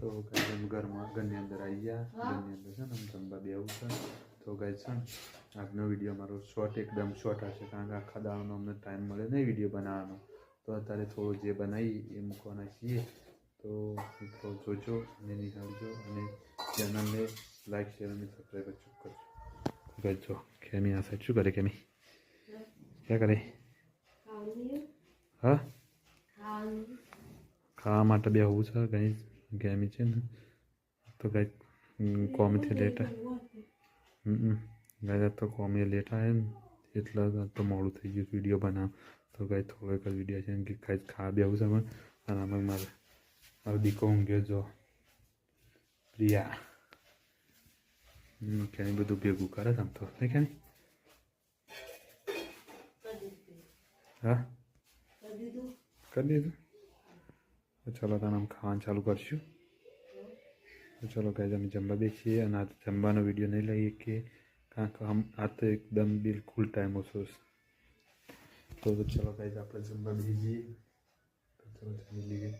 તો ગાઈઝ ઘરની અંદર આવી ગયા, ઘરની અંદર છે ને જમવા બેવું છે. તો ગાઈઝ છે ને આજનો વિડીયો મારો શોર્ટ એકદમ શોર્ટ હશે, કારણ કે આખા દાડાનો અમને ટાઈમ મળે નહીં વિડીયો બનાવવાનો. તો અત્યારે થોડું જે બનાવી એ મૂકવાના છીએ. તો મિત્રો જોજો અને નિહાળજો અને ચેનલને લાઈક શેર અને સબસ્ક્રાઈબ કરજો. કરજો. કેમી આ સાઈડ શું કરે? કેમી ક્યાં કરે? હા, ખાવા માટે બે હોવું છે કંઈ. કેમી છે ને તો કંઈક કોમથી લેટ ગાય તો કોમી લેટ આવે ને એટલે તો મોડું થઈ ગયું વિડીયો બનાવ. તો કંઈ થોડો એક જ વિડીયો છે કે કંઈ ખાવા બેવું છે. અને આમાં મારો દીકો ઊંઘ્યો જો પ્રિયા ક્યાંય બધું ભેગું કરે આમ તો નહીં ક્યાંય. હા કરી દીધું. તો ચલો તને આમ ખાવાનું ચાલુ કરશું. તો ચલો ગાઈઝ અમે જમવા બેસીએ. અને આ જમવાનો વિડીયો નહીં લઈએ કે કારણ કે આ તો એકદમ બિલકુલ ટાઈમ ઓછો છે. તો ચલો ગાઈઝ આપણે જમવા બેસી જઈએ. તો ચલો જમી લઈએ.